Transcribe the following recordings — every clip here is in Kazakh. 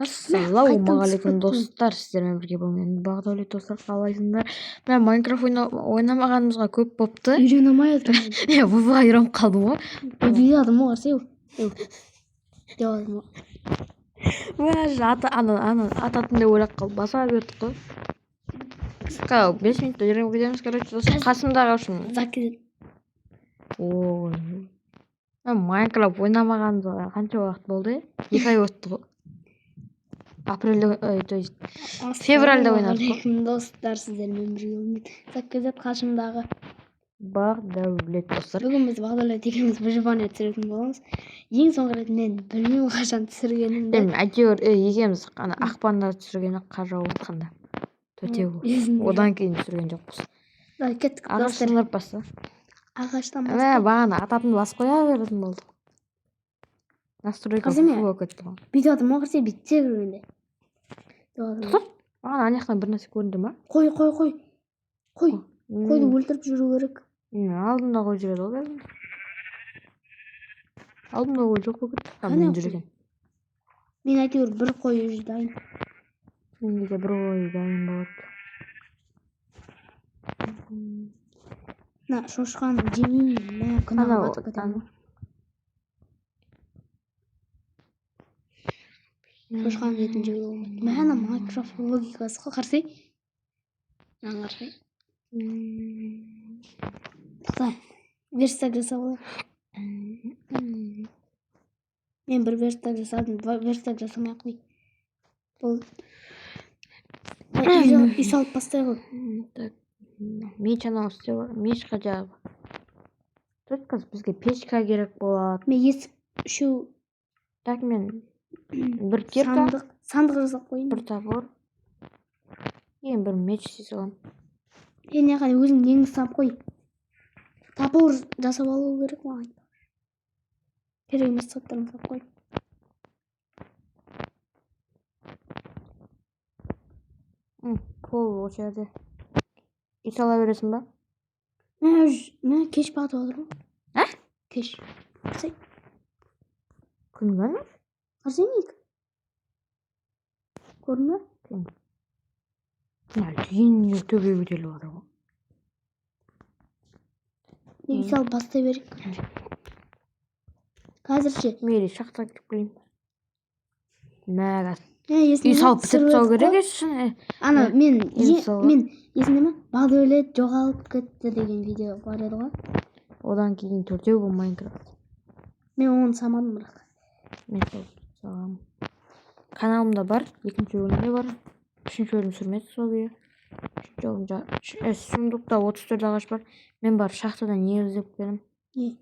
Ассалаумағалейкум достар, сіздермен бірге болмен Бағдәулет достар, қалайсыңдар? Мен Майнкрафт ойнамағанымызға көп болыпты. Үйрене алмай отырмын. Вова үйреніп қалдым ғой. Үйреніп ғой, сеу. Деп алдым ғой. Ататын деп ойлап қалып баса бердік қой. 5 минутта үйреніп кетеміз, короче, достар. Қасымдағы үшін. Закидет. Ой. Майнкрафт ойнамағанымызға қанша уақыт болды? 2 ай өтті ғой. Апрельде, то есть февральда ойнадық қой. Достар, сіздермен бірге болмен. Закидет қасымдағы Бағдәулет достар. Бүгін біз Бағдәулет екеуміз выживание түсіретін боламыз. Ең соңғы рет мен білмеймін қашан түсіргенімді. Әйтеуір екеуміз ақпанда түсіргені қажау отқанда. Төртеу. Одан кейін түсірген жоқпыз. Кеттік ағаш сындырып басты. Ағаштан бағана ататын бас қоя беретін болдық. Настройка фу кетті ғой. Бүйтіп атым оқырсе бітсе көргенде. Бағана ана жақтан бір нәрсе көрінді ма? Қой. Қойды өлтіріп жүру керек. Алдында қой жүреді ғой бәрін. Алдында қой жоқ болып кетті. Мен жүрген. Мен әйтеуір бір қой уже дайын. Менде де бір қой дайын болады. Шошқаны жемеймін. Күнәға батып кетемін. Шошқаны жейтін жеу болмайды. Мәна Майнкрафт логикасы ғой, қарсай. Қарсай. Тоқта, верстак жасап алайық. Мен бір верстак жасадым, верстак жасамай қой. Бұл үй салып бастай ғой. Меч анау істеу бар. Мешқа жағы. Төрткіз бізге печка керек болады. Мен есік үшеу. Так, мен бір кирка. Сандық жасап қойын. Бір топор. Ең бір меч істей салам. Не қане өзің неңді сап қой. Топор жасап алу керек маған. Керек емес заттарын сап қой. Пол осы жерде. Үй сала бересің ба? Мә кеш батып отыр ғой. Кеш. Қарсай. Күн бар ма? Қарсай нек? Көрдің бе? Ең төбе көтеріліп жатыр ғой. Үй салып бастай берейік. Қазірше. Мейлі шақта кіріп келейін. Мәгаз. Үй салып бітіп тастау керек ешін. Ана мен есімде ме? Бағдәулет жоғалып кетті деген видео бар еді ғой. Одан кейін төртеу бұл Майнкрафт. Мен оны самадым бірақ. Мен салам. Каналымда бар, екінші бөлімде бар. Үшінші бөлім сүрмеді сол бүйі. Сұмдықта 34 ағаш бар. Мен бар шахтадан не іздеп келем? Не?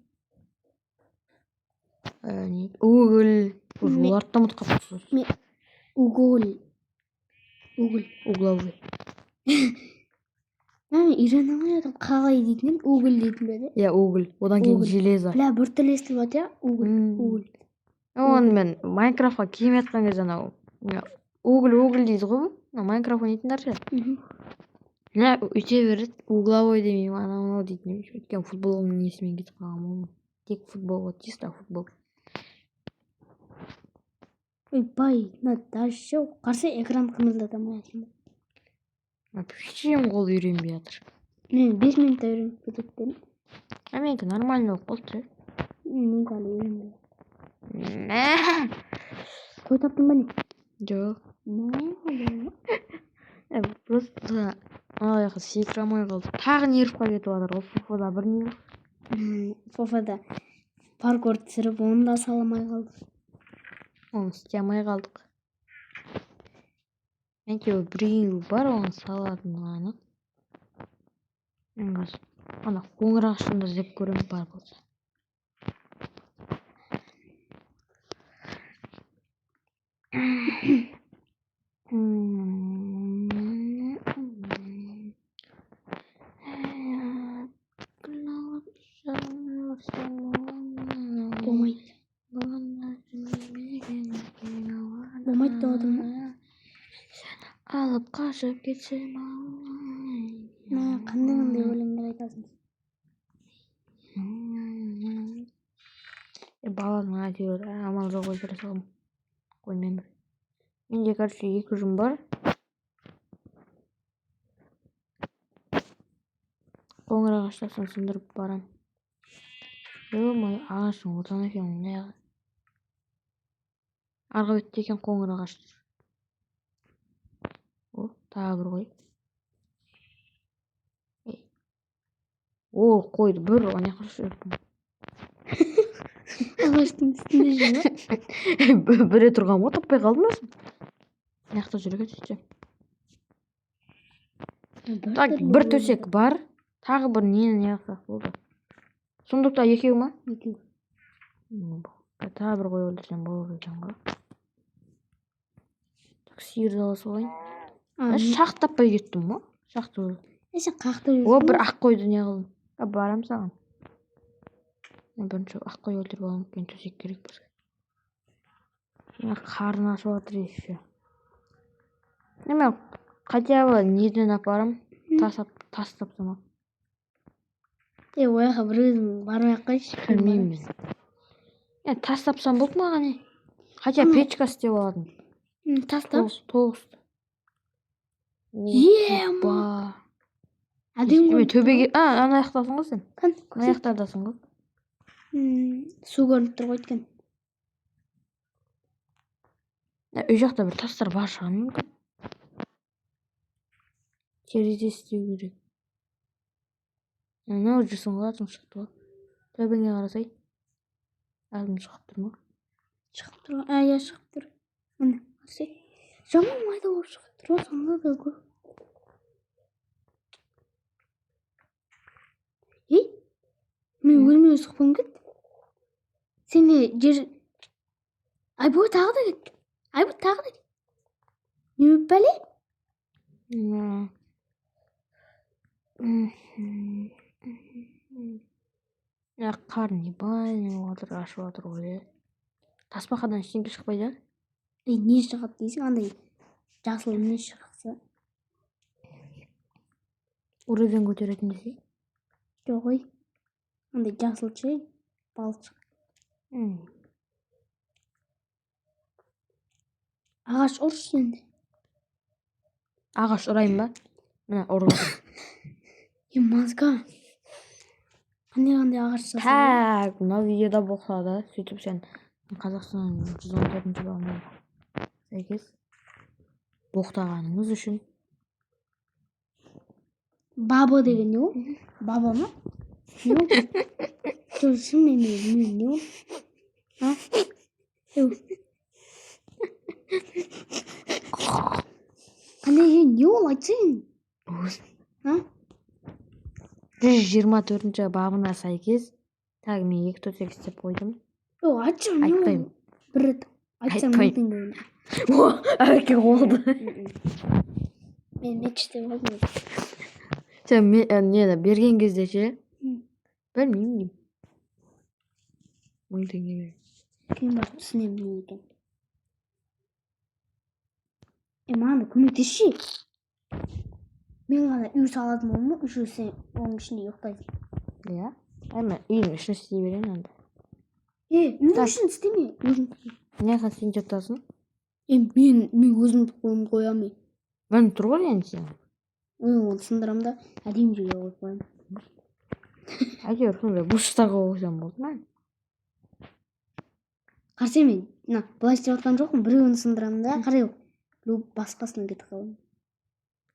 Угіл. Оларды да ұмытып қалыпсыз. Угловый. Мен үйрене алмай жатырмын. Қалай дейтін ем? Угіл дейтін бе? Иә, угіл. Одан кейін железо. Бля, бір тіл естіліп отыр, угіл. Оны мен Майнкрафтқа киім еткен кезде анау угіл дейді ғой. Майнкрафт ойнайтындар ше. Ля, өте береді. Угловой демеймін, анау дейтін. Өткен футболымның несімен кетіп қалғам. Тек футбол ғой, чисто футбол. Ой, бай, даже қарсай экран қымылдата алмай. Вообще қол үйренбей жатыр. Мен 5 минутта үйреніп кетеді. Менікі нормально болып қалды. Мен әлі үйренбей. Қой таптың ба не? Жоқ. Просто ана жаққа секіре алмай қалды. Тағы нервқа кетіп жатыр ғой. Фофада бір нерв. Фофада паркур түсіріп, оны да сала алмай қалды. Оны істей алмай қалдық. Әйтеуір біреу бар, оны салатын ғана. Ана қоңыр ағашында іздеп көремін бар болса. Болмайды да отырмын. Алып қашып кетсем қандай өлеңдер айтасың? Баланың әйтеуір амал жоқ өлтіре салам. Қоймен бір. Менде, короче, 2 ұжым бар. Қоңыр ағаштасын сындырып барам. Ой, ағаштың отан екен, не ағаш. Арғы бетте екен қоңыр ағаштар. О, тағы бір қой. О, қойды бір ана қарсы жүрдім. Ағаштың үстінде жүр ма? Біре тұрған ғой, таппай қалдым осың. Мына жүрек өтсе. Так, бір төсек бар. Тағы бір не қылсақ болды. Сондықта екеу ма? Екеу. Тағы бір қой өлтірсем болады екен ғой. Так, сиырды ала салайын. Шақ таппай кеттім ма? Шақты өлді. Сен қақтырып жүрсің? О, бір ақ қойды не қылдым. Барам саған. Бірінші ақ қой өлтіріп алам, кейін төсек керек бізге. Қарны ашып жатыр еще. Мен хотя бы неден апарам, тас тапсам. Ояққа бір өзің бармай-ақ қойшы. Білмеймін мен. Тас тапсам болды маған не? Хотя печка істеп аладым. Тас тапшы. Тоғысты. Ема! Мен төбеге... Ана аяқтасың ғой сен. Ана аяқтардасың ғой. Су көрініп тұр ғой өткен. Үй жақта бір тастар бар шығар мүмкін. Терезе істеу керек. Мынау жүрсің ғой, атың шықты ғой. Төбеңе қарасай. Атың шығып тұр ма? Шығып тұр ғой. Я шығып тұр. Міне, қарасай. Жаман майда болып шығып тұр ғой, сонда да көп. Мен өлмей сұқпам кет. Сенде жер... Айбой тағы да кет. Айбой тағы да кет. Не өп бәле? Қарын ебай, ашып жатыр ғой. Тасбақадан ештеңе шықпайды? Не шығады дейсің, андай жасыл не шықса? Уровень көтеретін десе? Жоқ ой. Андай жасыл ше, балшық. Ағаш ұршы енді. Ағаш ұрайын ба? Мына ұрылады. Мазға. Қандай ағаш жасал? Так, мына видеода болса да, сөйтіп сен Қазақстан 114-ші бабына сәйкес боқтағаныңыз үшін. Бабы деген не ол? Баба ма? Не ол? Шын мен не ол? Қандай не ол айтсайын? 124-ші бабына сәйкес. Так, мен 2 төсек істеп қойдым. Айтсам не ол? Айтпаймын. Бір рет айтсам мүмкін көрін. Әке қолды. Мен мекште болдым. Сен нені берген кезде ше? Білмеймін деймін. 1000 теңге берем. Кейін барып түсінемін не екен. Маған да көмектесші. Мен ғана үй саладым оны, үшеу сен оның ішінде ұйықтайсың. Иә? Мен үйдің ішін істей беремін онда. Үйдің ішін істеме. Неға сен жатасың? Мен өзімді қолымды қоямын. Мен тұр ғой енді сен. Оны сындырам да әдейі жерге қойып қоямын. Әйтеуір сондай бұрыштарға қойсам болды ма? Қарсы мен былай істеп жатқан жоқпын, біреуін сындырамын да, қарай басқасын кетіп қаламын.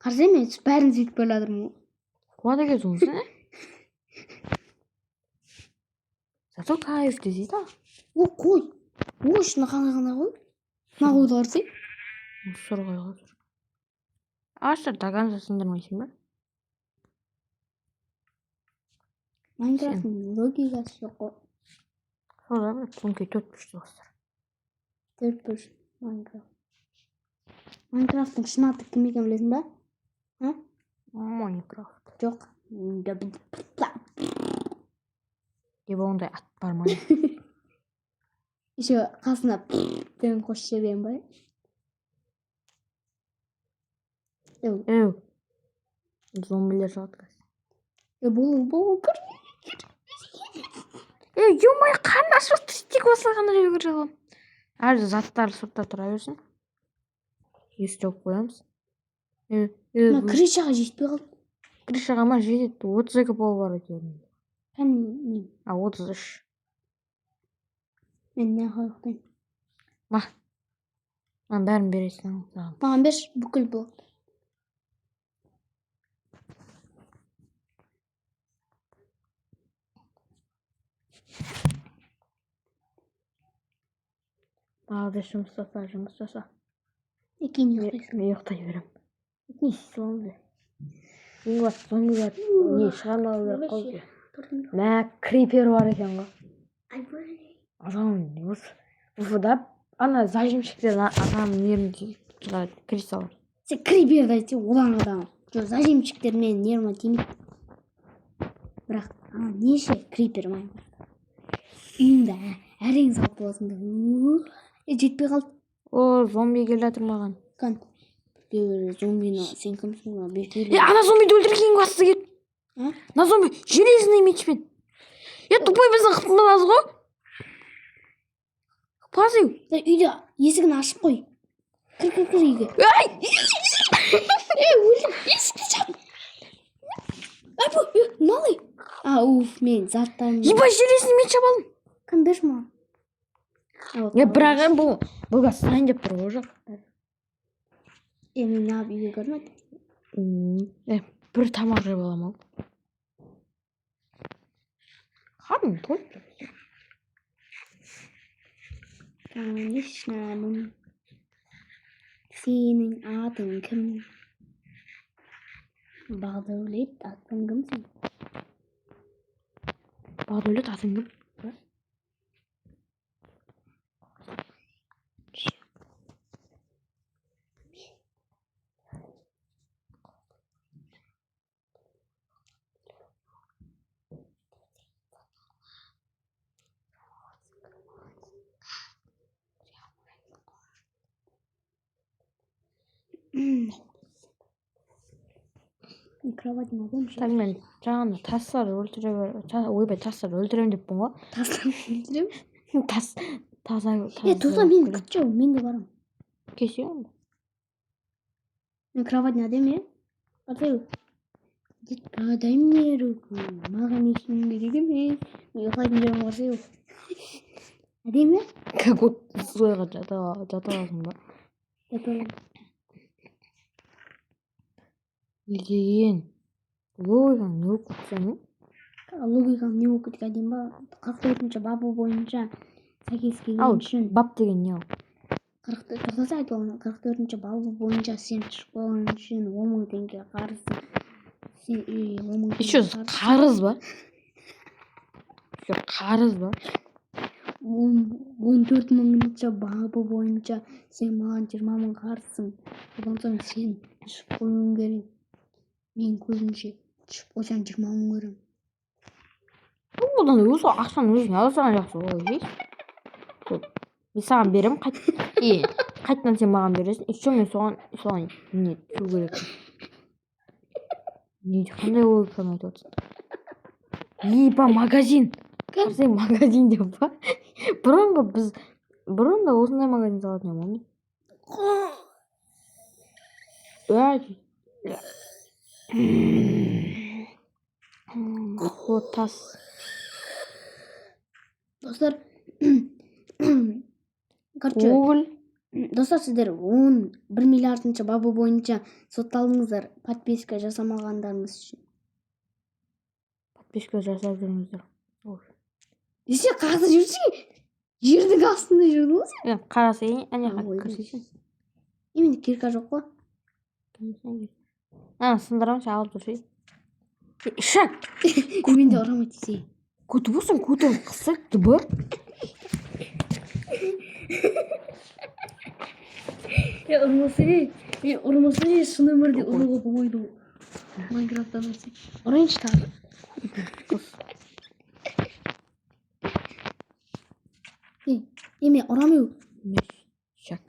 Қарсы мен бәрін сөйтіп келе жатырмын. Қуады кетің сен? Зато кайф десей да. О, қой. О, шына қана қой. Мына қойды қарсы. Сұр қойға сұр. Ағаштар таганса сындырмайсың ба? Майнкрафттың логикасы жоқ қой. Сода бір күнке 4 күшті бастар. 4 күш Майнкрафт. Майнкрафттың шын аты кім екенін білесің ба? Майнкрафт. Жоқ. Деп ондай ат бар ма? Еще қасына деген қосып жіберген ба? Зомбилер шығады қазір. Бұл кір. Ё-май, қандай шықты тек осылай ғана жүгіріп аламын. Әр заттар сыртта тұра берсін. есік жауып қоямыз. Мына крышаға жетпей қалды. Крышаға ма жетеді. 32 пол бар екен. Кәне, 33. мен не қойықтайын. Мен бәрін бересің. Маған берші, бүкіл блокты. Жұмыс жаса. Кейін ұйықтайсың. Мен ұйықтай берем. Не істейсің бе? Ең бас зомби бар. Не шығармау керек қой. Мә, крипер бар екен ғой. Адам осы да ана зажимщиктер адамның нервін кіре салады. Сен криперді айтсың, одан адам. Жоқ, зажимщиктер менің нервіме тимейді. Бірақ неше крипер Майнкрафт. Үйімді әрең салып боласың да. Жетпей қалды. О, зомби келе жатыр маған. Кан. Зомбині сен кімсің? Ана зомбиді өлтірген басты кет. Ана зомби железный мечпен. Тупой біздің қыпмалаз ғой. Қыпазу. Үйде есігін ашып қой. Кір үйге. Өлдім. Есікті жап. Малый. Уф, мен заттарым. Ебай, железный меч алдым. Кім берші маған? Бірақ бұл гастайын деп тұр ғой жоқ. Мен не алып үйге көрмеді. Бір тамақ жеп аламын ал. Қарным тойып тұр. Конечно, сенің атың кім? Бағдәулет, атың кімсің? Бағдәулет, атың кім? Кроватың адам Так, мен жаңағы тастарды өлтірем деппін ғой. Тастарды өлтірем? Таза. Тоқта мен күтші, мен де барам. Кесем. Мен кроватың адам, Атау. Подай мне руку, маған ешін керек емес. Мен ұйықтайтын жерім барсай. Әдем, Как вот сойға жата аласың ба? Жата аласың. Деген логикаң не оқып сені? Логикаң не оқып әдем ба? 44-ші бабы бойынша сәйкес келген үшін. Бап деген не ол? 44-ші бабы бойынша сен шықпаған үшін 10 000 теңге қарызсың. Еще қарыз ба? Қарыз ба? 14 000-ші бабы бойынша сен маған 20 000 қарызсың. Одан соң сен шығып қойуың керек. Мен көзімше шығып қойсаң 20 000 көрем. Одан өзі ақшаны өзіне алсаң жақсы ғой. Мен саған берем, қайттан сен маған бересің. Еще мен соған не шу керек. Қандай логиканы айтып отырсың? Либо магазин. Сен магазин деп ба? Бұрын да осындай магазин салатын ем. Тас. Достар, достар, сіздер 1 миллиардыншы бабы бойынша сотталдыңыздар подписка жасамағандарыңыз үшін. Подписка жасап жүріңіздер. Десе қазір жүрсің, жердің астында жүрдің ғой сен? Қарасайын, әне кірсейсің. Еменде кирка жоқ қой. Сындырамшы алып жүрсей. Шак! Еменде ұрамайды десе. Көті болсың, көті қысықты ба? Ұрмасы шын өмірде ұруға қойды. Майнкрафттан ұрсы. Ұрайыншы тағы. Еме, ұрамау. Шак.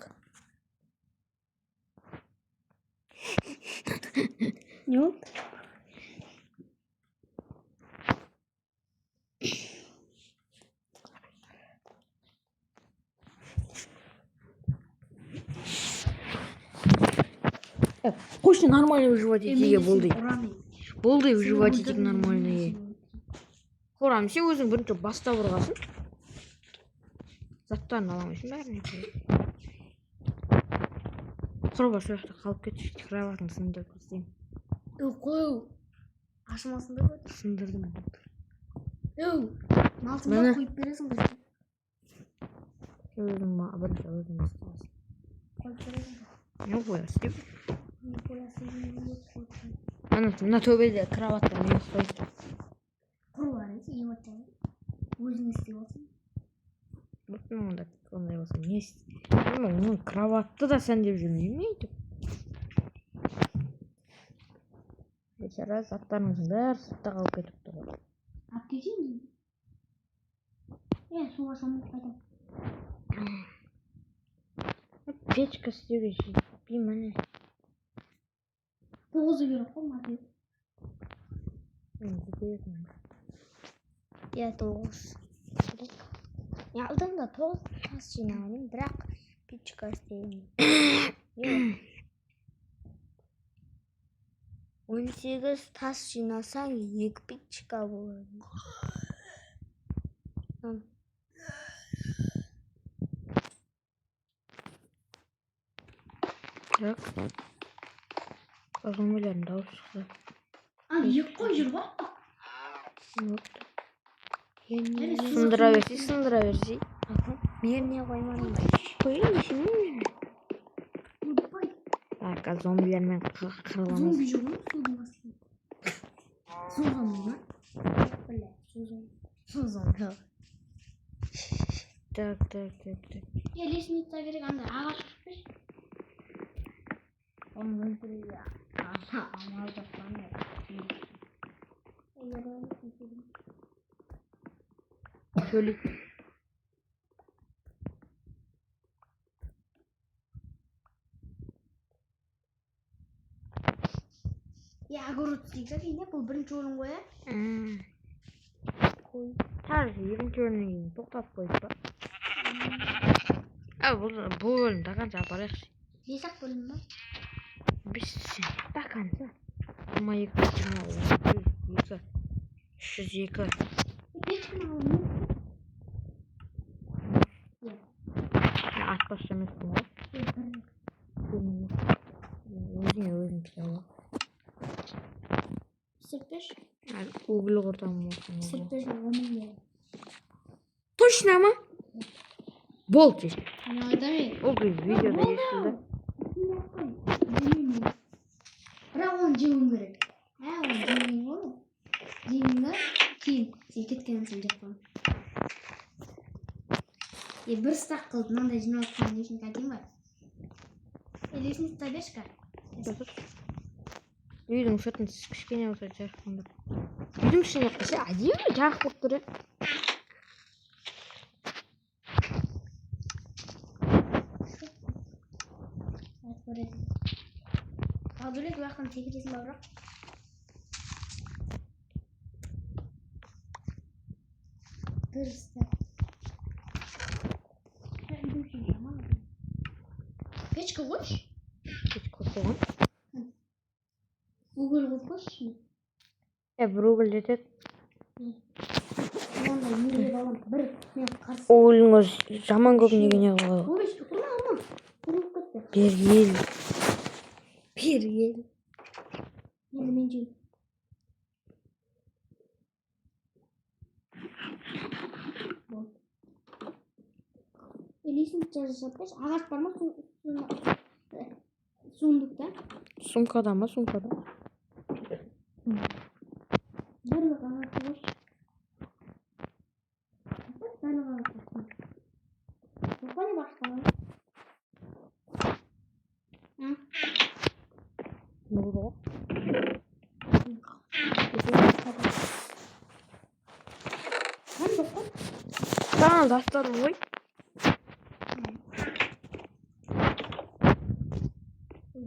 Не болды? Қойшы нормальный выживать етуге болды. Урамын. Болды выживать етек нормальный. Қорам, сен өзің бірінші баста ұрғасын. Заттарын аламайсың бәріне. Құрба сол жақта қалып кетші, кроватың сындырып кетсең. Қой. Ашымасын да көтір. Сындырдым. Малтымда қойып бересің ғой. Өзің бірінші өзің бастағасын. Қойып бересің. Не қоясың деп? Не қоясың. Мына төбеде кроватта не ұстайды? Құру бар еді, ематтан. Өзің істеп алсың. Онда ондай болса не істейді? Оның кроватты да сәндеп жүрмейді ме өйтіп? Бейшара заттарыңыздың бәрі сыртта қалып кетіпті ғой. Алып кетейін деймін. Суға шомылып қайтамын. Печка істеуге жетпей міне. 9-ы керек қой мақұл. 9. Алдыңда 9 тас жинағанмын, бірақ печка істеймін. 18 тас жинасаң 2 печка болады. Так. Зомбилердің дауысы шықты. 2 қой жүр ғой. Сындыра берсей. Беріне қоймадым. Қойын десең ме? Так, зомбилермен қырыламыз. Зомби жүр ғой, судың астында. Суған ма? Бля, сузон. Так. Лестница керек, анда ағаш шықпеш. Оны өлтіруге амал тапқаны. Söyleyeyim. Ya огород істейік дейін, бұл бірінші орын ғой, ә? Қой. Таржы, екінші орыннан кейін тоқтап қойып па? Бұл орында қанша апарайықшы? 5-ақ бөлім ба? 5 қанша? 22, 302. Печканы алып Атпақшы емеспін ғой. Өзің пиала. Сірпеш? Углы құртамын болсын. Сірпеш оңын. Точно ма? Болды. Ана адамай. Ол видеода естілді. Бірақ оны жеуің керек. Оны жеуің ғой. Жеуіңді кейін сен кеткенсің деп қойым. Бір стақ қылып мынандай жиналысқан несін әкем бар. Лестница берші. Үйдің шөтін кішкене болса жарқын бар. Үйдің ішіне қысы әдемі жарық болып тұр. Ал бөлек уақытын секіресің ба бірақ? Бір стақ. Печка қойшы? Печка қойған. Угол қойып қойшы. Бір угол жетеді. Онда үйреп алам. Бір мен қарсы. Уголыңыз жаман көп неге не қылады? Ойшты, құрма. Құрылып кетті. Бергел. Енді мен жеймін. Лестница жасаппеш, ағаш бар ма? Сундукта? Сумкада ма? Сумкада. Бірлік ағашы қойшы. Бәлі ағашы. Қоқаны башқалай. Ne oldu o? Sana daşlarım koy.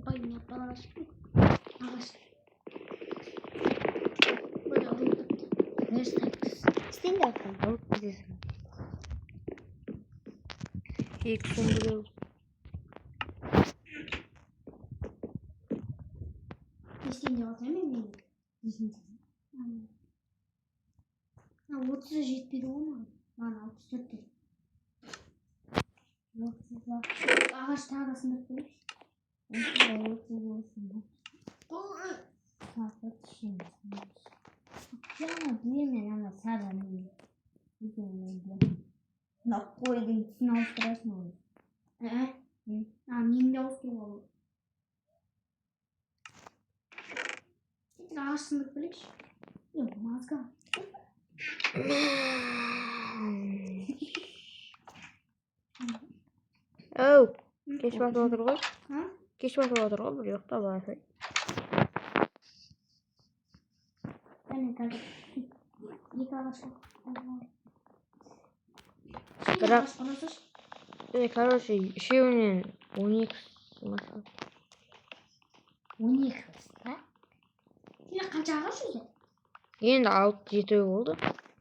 Bayım yapmalar aşkım. Ağaç. Böyle alayım. Neresi taktız? İsteyin de yapalım. Alıp gidelim. İlk sunduruyoruz. ештеңе қалса мен 30 жетпейді ғой маған 64 ағаш тағы да сындырып қойдың түсін ауыстырасың оны. Неңді ауыстыруға болады. Ағаш сындырып білейікші. Мазға. Оу, кеш батып отыр ғой. Кеш батып отыр ғой, бір жоқта барсай. Әне қазір екі ағаш бар. Бірақ, короче, үшеуінен 12 машина. 12 а? Сен қанша ағаш өзі? Енді 6-7 болды.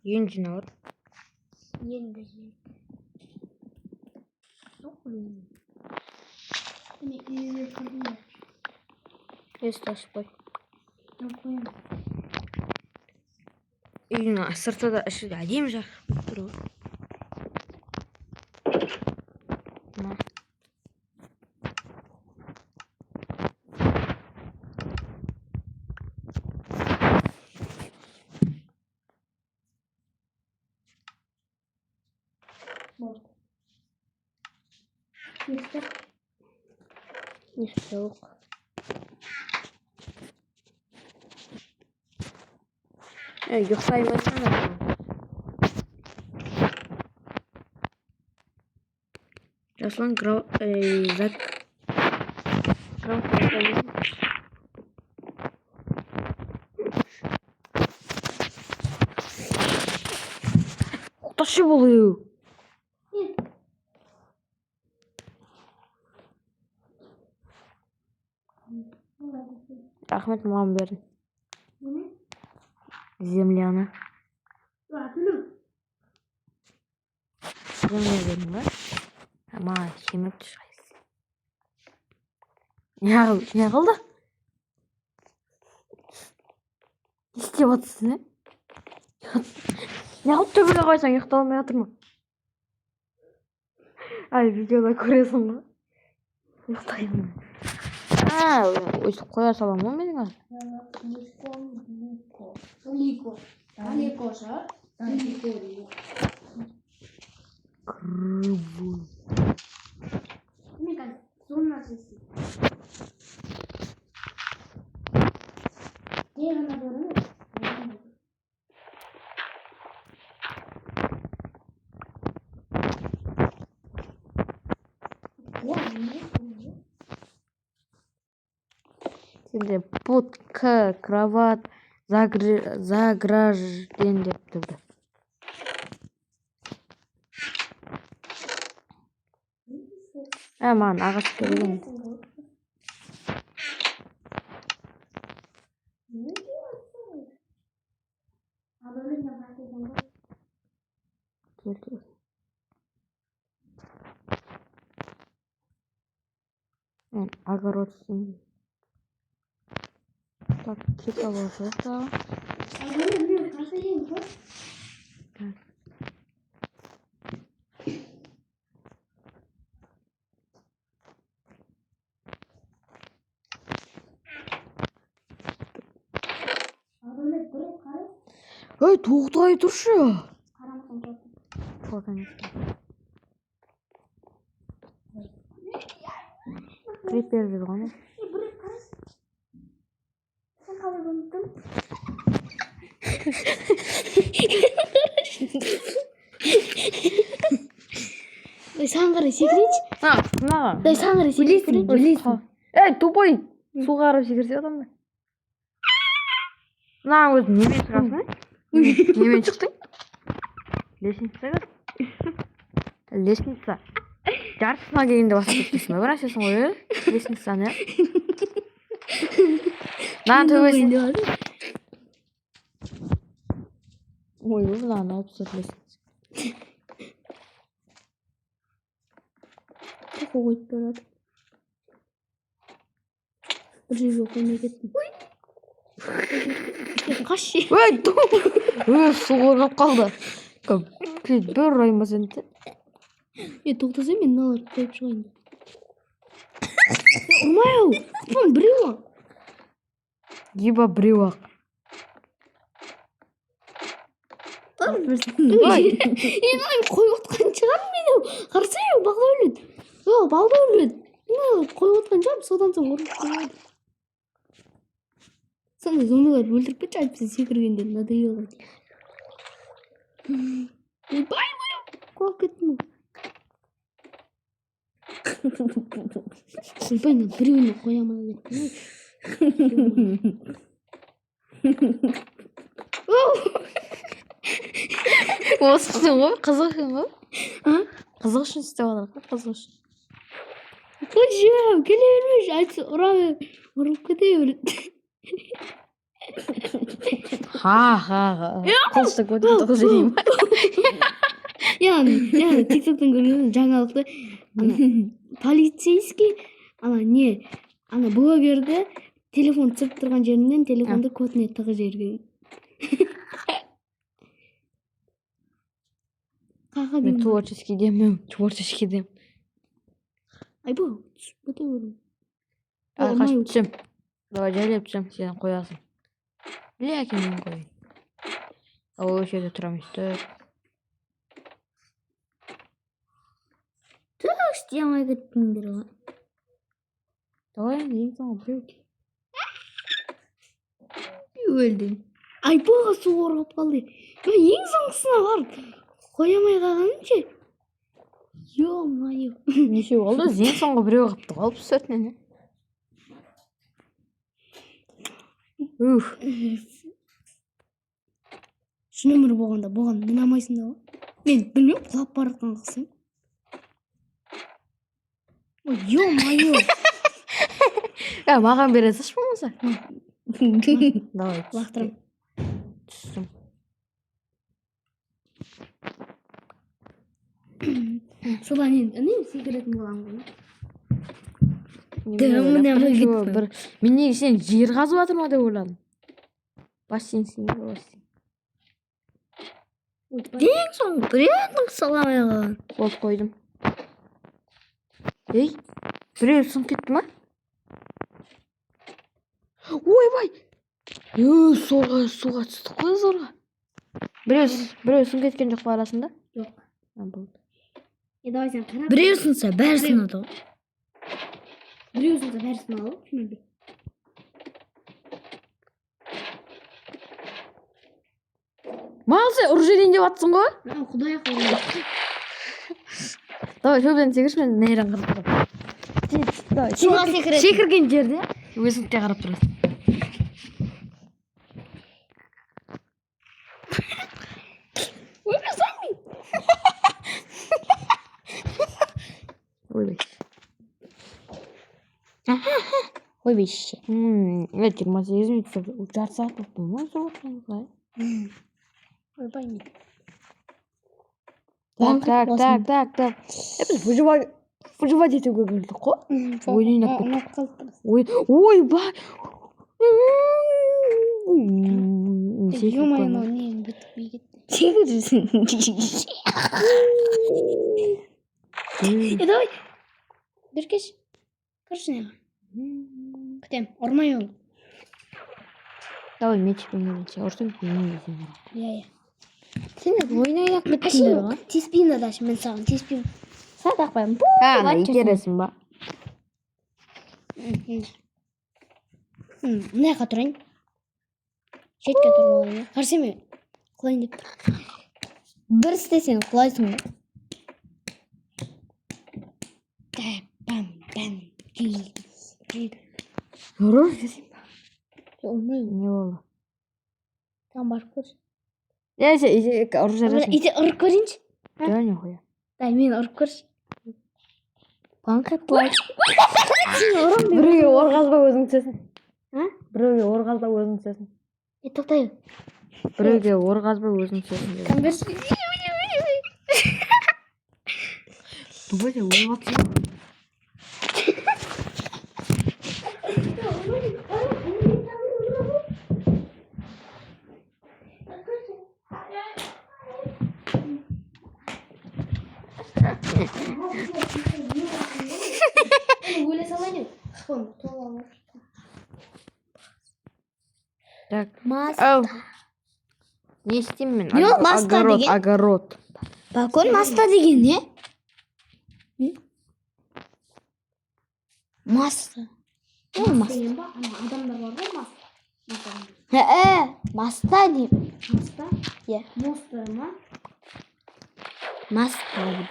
Енді жинап отыр. Енді Міне үйге кірдім бе? Есті ашпай. Жауып қоямын. Үйдің сырты да іші де әдемі жарық тұр ғой. Болды. Есті. Есті жоқ. Ұйықтаймын сана. Жаслан зак. Құташы болу. Рахмет, маған берді. Земляны. Земля бердің ба? Маған кеміп түшірейсіз. Не қылды? Не істеп отырсың, не? Не қылып төбеге қойсаң, ұйықталмай отырма. Ай, видеода көресің ба? Ұйықтаймын. Өйтіп қоя салам ғой менің аз. Лико шығар? Кривой. Мен қазір зона жасайды. Не ғана көрінеді? Сенде будка, кроват, загражден деп тұрды. Маған ағаш керек. Огород снимем. Так, кита ложится. Эй, тоқтай тұршы. Крипер жүр ғой. Дай саған қарай секірейінші. Дай саған қарай секірейінші. Эй, тупой. Суға қарап секірсе адамды. Мына өзі немен шығасың? Немен шықтың? Лестницаға? Лестница. Жартысына келгенде басып кетпейсің ба? Бірашесің ғой, лестницаны. Маған төбесін. Ой, мынаны алып тұр лестница. Қойып барады. Бір жерге қоймай кеттім. Қаш. Ой, су қорғап қалды. Bir ұрайма сенді. Тоқтаса мен мыналарды қойып шығайын. Ұрмай-ау. Құтпан біреу ақ. Еба біреу ақ. Қойып отқан шығар мені. Қарсай, бағда өледі. Бағда өледі. Қойып отқан шығар, содан соң ұрып қойады. Сонда зомбиларды өлтіріп кетші, айтпаса секіргенде надоело. Бай, құлап кеттім. Ойбай, біреуіне қоямай кеттім. Осы үшін ғой, қызық үшін ғой. Қызық үшін істеп алар ғой, қызық үшін. Қожам, келе бермеші, айтса ұрып кете береді. Ха. Қылышты көтіп тұғы жерейм. Яғни, тиктоктан көрген жаңалықты полицейский, блогерді телефон түсіріп тұрған жерінен телефонды көтіне тығы жерген. Мен творческий демем. Айбо, өте көрім. Қаш түсем. Давай жайлап түсем, сен қоясың. Біле әкем мен қойын. Ол жерде тұрамызды. Істей алмай кеттіңдер ғой. Давай, ең соңғы біреу. Өлдім. Айбоға су орғып қалды. Ең соңғысына барып қоямай қалғаным ше. Ё-майо. Неше болды? Ең соңғы біреу қыпты қалып сөртінен. Шын өмір болғанда болған мен амайсың да ғой. Мен білмем, құлап баратқан қысым. Ё-майо. Маған бересіз болмаса? Давай, лақтырам. Түстім. Содан енді секіретін болам ғой. Мен неге сен жер қазып жатыр ма деп ойладым. Бассейнсің. Ең соң біреудің саламай қалған. Болды қойдым. Ей, біреу сынып кетті ма? Ойбай! Суға түстік қой зорға. Біреу сынып кеткен жоқ па арасында? Жоқ. Болды. Давай сен қарап. Біреу сынса бәрі сынады ғой. Біреу сынса бәрі сынады ғой. Маған сен ұрып жіберейін деп жатсың ғой? Құдай ақылы. Давай, шөбден секірші, мен нейран қарап тұрам. Суға секіреді. Секірген жерде өзің де қарап тұрасың. Ойбайшы. 28 минут жарты сағат болды ма? Ойбай мен. Так. Біз выживать етуге келдік қой. Ойнап кеттік. Ойбай! Ё-майо, нем бітпей кетті. Давай. Беркеш. Көрші неға. Күтем, ұрмай ол. Давай, мечпен өлінше. Ұрсын көңін өлінше. Иә. Сен ойнай-ақ біттіңдер ғой. Теспейін адашы, мен саған теспейін. Садақ байым. Итересің ба? Мынайға тұрайын. Шетке тұрып алайын. Қарсы ме? Құлайын деп тұр. Бір істесен құлайсың ба? Ұрып жүрсің ба? Olmuyor. Не болды? Там барып көрші. Несі, ұрып жүресің. Ите ұрып көрейінші. Жоқ, не қоя. Дай, мен ұрып көрші. Банқатлай. Біреуге орғазба өзің түсесің. Біреуге орғазба өзің түсесің. Тоқтай. Біреуге орғазба өзің түсесің. Там берші. Бұл не ойватсың? Телефон толы. Так. Маста. Ау. Не істеймін мен? Не ол маста Огород, деген? огород. Балкон маста деген не? Маста. Ол маста. Деген ба? Адамдар бар ғой маста. Маста деймін. Маста? Иә. Моста ма? Маста.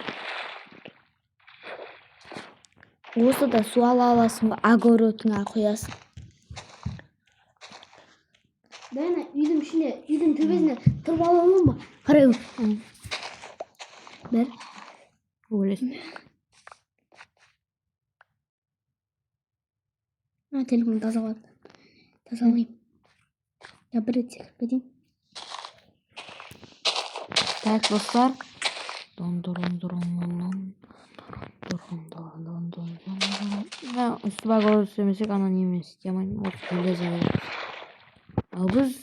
Осы да су ала аласың ба? Огородыңа құясың. Дайна, үйдің ішіне, үйдің төбесіне тұрып ала аламын ба? Қарай. Бер. Ойлайсың. Телефон тазалады. Тазалайым. Я бір рет секіріп кетейін. Так, достар. Үстіп огород істемесек, ана немен істей алмаймын. Осы железо керек. Ал біз